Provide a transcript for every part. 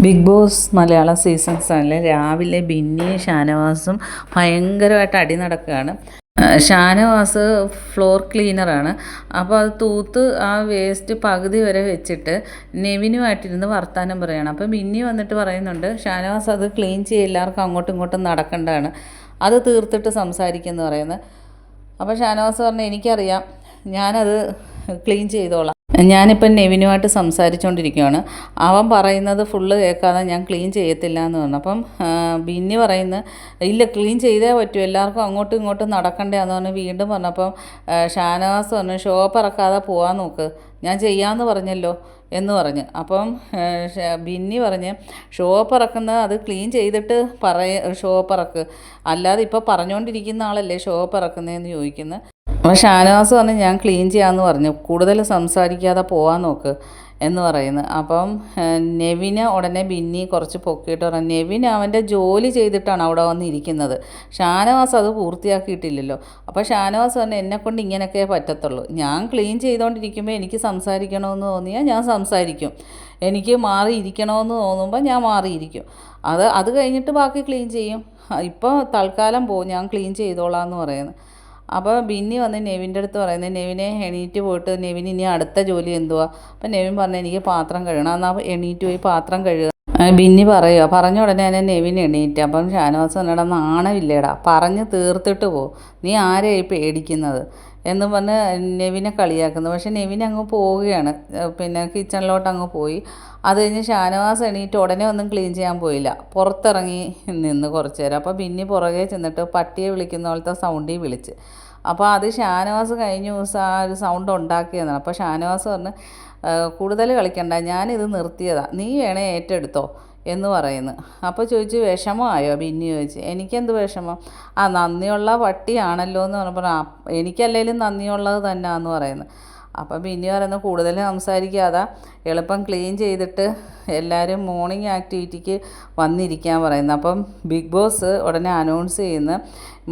Big boss Malayalam season 7 രാവിലെ ബിന്നിയും ഷാനവാസും ഭയങ്കരമായിട്ട് അടി നടക്കുകയാണ്. ഷാനവാസ് ഫ്ലോർ ക്ലീനറാണ്. അപ്പോൾ അത് തൂത്ത് ആ വേസ്റ്റ് പകുതി വരെ വെച്ചിട്ട് നെവിനുമായിട്ടിരുന്ന് വർത്താനം പറയുകയാണ്. അപ്പോൾ ബിന്നി വന്നിട്ട് പറയുന്നുണ്ട്, ഷാനവാസ് അത് ക്ലീൻ ചെയ്യ, എല്ലാവർക്കും അങ്ങോട്ടും ഇങ്ങോട്ടും നടക്കേണ്ടതാണ്, അത് തീർത്തിട്ട് സംസാരിക്കുമെന്ന് പറയുന്നത്. അപ്പോൾ ഷാനവാസ് പറഞ്ഞു, എനിക്കറിയാം, ഞാനത് ക്ലീൻ ചെയ്തോളാം, ഞാനിപ്പം നെവിനുമായിട്ട് സംസാരിച്ചുകൊണ്ടിരിക്കുകയാണ്, അവൻ പറയുന്നത് ഫുള്ള് കേൾക്കാതെ ഞാൻ ക്ലീൻ ചെയ്യത്തില്ല എന്ന് പറഞ്ഞു. അപ്പം ബിന്നി പറയുന്നത്, ഇല്ല, ക്ലീൻ ചെയ്തേ പറ്റൂ, എല്ലാവർക്കും അങ്ങോട്ടും ഇങ്ങോട്ടും നടക്കണ്ടേന്ന് പറഞ്ഞ് വീണ്ടും പറഞ്ഞപ്പം ഷാനവാസ് പറഞ്ഞു, ഷോപ്പ് ഇറക്കാതെ പോകാൻ നോക്ക്, ഞാൻ ചെയ്യാമെന്ന് പറഞ്ഞല്ലോ എന്ന് പറഞ്ഞ്. അപ്പം ബിന്നി പറഞ്ഞ്, ഷോപ്പ് ഇറക്കുന്നത് അത് ക്ലീൻ ചെയ്തിട്ട് ഷോപ്പ് ഇറക്ക്, അല്ലാതെ ഇപ്പോൾ പറഞ്ഞുകൊണ്ടിരിക്കുന്ന ആളല്ലേ ഷോപ്പ് ഇറക്കുന്നതെന്ന് ചോദിക്കുന്നത്. അപ്പോൾ ഷാനവാസ് പറഞ്ഞു, ഞാൻ ക്ലീൻ ചെയ്യാമെന്ന് പറഞ്ഞു, കൂടുതൽ സംസാരിക്കാതെ പോകാൻ നോക്ക് എന്ന് പറയുന്നത്. അപ്പം നെവിന് ഉടനെ ബിന്നി കുറച്ച് പൊക്കിയിട്ട് പറഞ്ഞു, നെവിൻ അവൻ്റെ ജോലി ചെയ്തിട്ടാണ് അവിടെ വന്നിരിക്കുന്നത്, ഷാനവാസ് അത് പൂർത്തിയാക്കിയിട്ടില്ലല്ലോ. അപ്പോൾ ഷാനവാസ് പറഞ്ഞു, എന്നെക്കൊണ്ട് ഇങ്ങനെയൊക്കെ പറ്റത്തുള്ളൂ, ഞാൻ ക്ലീൻ ചെയ്തുകൊണ്ടിരിക്കുമ്പോൾ എനിക്ക് സംസാരിക്കണമെന്ന് തോന്നിയാൽ ഞാൻ സംസാരിക്കും, എനിക്ക് മാറിയിരിക്കണമെന്ന് തോന്നുമ്പോൾ ഞാൻ മാറിയിരിക്കും, അത് കഴിഞ്ഞിട്ട് ബാക്കി ക്ലീൻ ചെയ്യും, ഇപ്പോൾ തൽക്കാലം ഞാൻ ക്ലീൻ ചെയ്തോളാം എന്ന് പറയുന്നത്. അപ്പോൾ ബിന്നി വന്ന് നെവിൻ്റെ അടുത്ത് പറയുന്നത്, നെവിനെ എണീറ്റ് പോയിട്ട്, നെവിന് ഇനി അടുത്ത ജോലി എന്തുവാ? അപ്പം നെവിൻ പറഞ്ഞു, എനിക്ക് പാത്രം കഴുകണം, എന്നാൽ എണീറ്റ് പോയി പാത്രം കഴുകുക. ബിന്നി പറയുക, പറഞ്ഞ ഉടനെ തന്നെ നെവിൻ എണീറ്റ്. അപ്പം ഷാനവാസ് എന്നടാ, നാണമില്ലേടാ, പറഞ്ഞ് തീർത്തിട്ട് പോ, നീ ആരെയായി പേടിക്കുന്നത് എന്ന് പറഞ്ഞ് നെവിനെ കളിയാക്കുന്നു. പക്ഷേ നെവിൻ അങ്ങ് പോവുകയാണ്, പിന്നെ കിച്ചണിലോട്ട് അങ്ങ് പോയി. അത് കഴിഞ്ഞ് ഷാനവാസ് എണീറ്റ് ഉടനെ ഒന്നും ക്ലീൻ ചെയ്യാൻ പോയില്ല, പുറത്തിറങ്ങി നിന്ന് കുറച്ച് നേരം. അപ്പോൾ ബിന്നി പുറകെ ചെന്നിട്ട് പട്ടിയെ വിളിക്കുന്ന പോലത്തെ സൗണ്ടിൽ വിളിച്ച്. അപ്പോൾ അത് ഷാനവാസ് കഴിഞ്ഞ ദിവസം ആ ഒരു സൗണ്ട് ഉണ്ടാക്കിയതാണ്. അപ്പോൾ ഷാനവാസ് പറഞ്ഞ്, കൂടുതൽ കളിക്കണ്ട, ഞാനിത് നിർത്തിയതാണ്, നീ വേണേ ഏറ്റെടുത്തോ എന്ന് പറയുന്നു. അപ്പോൾ ചോദിച്ചു, വിഷമമായോ ബിന്നി ചോദിച്ചു. എനിക്കെന്ത് വിഷമം, നന്ദിയുള്ള പട്ടിയാണല്ലോ എന്ന് പറഞ്ഞപ്പോൾ, എനിക്കല്ലെങ്കിലും നന്ദിയുള്ളത് തന്നെയാണെന്ന് പറയുന്നു. അപ്പം ബിന്നി പറയുന്നത്, കൂടുതൽ സംസാരിക്കാതെ എളുപ്പം ക്ലീൻ ചെയ്തിട്ട് എല്ലാവരും മോർണിംഗ് ആക്ടിവിറ്റിക്ക് വന്നിരിക്കാൻ പറയുന്നു. അപ്പം ബിഗ് ബോസ് ഉടനെ അനൗൺസ് ചെയ്യുന്ന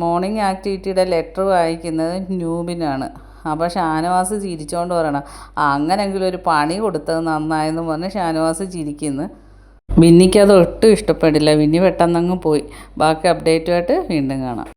മോർണിംഗ് ആക്ടിവിറ്റിയുടെ ലെറ്റർ വായിക്കുന്നത് ന്യൂബിനാണ്. അപ്പോൾ ഷാനവാസ് ചിരിച്ചുകൊണ്ട് പറയണം, അങ്ങനെയെങ്കിലും ഒരു പണി കൊടുത്തത് നന്നായെന്ന് പറഞ്ഞ് ഷാനവാസ് ചിരിക്കുന്നു. ബിന്നിക്ക് അത് ഒട്ടും ഇഷ്ടപ്പെടില്ല. ബിന്നി പെട്ടെന്നങ്ങ് പോയി. ബാക്കി അപ്ഡേറ്റുമായിട്ട് വീണ്ടും കാണാം.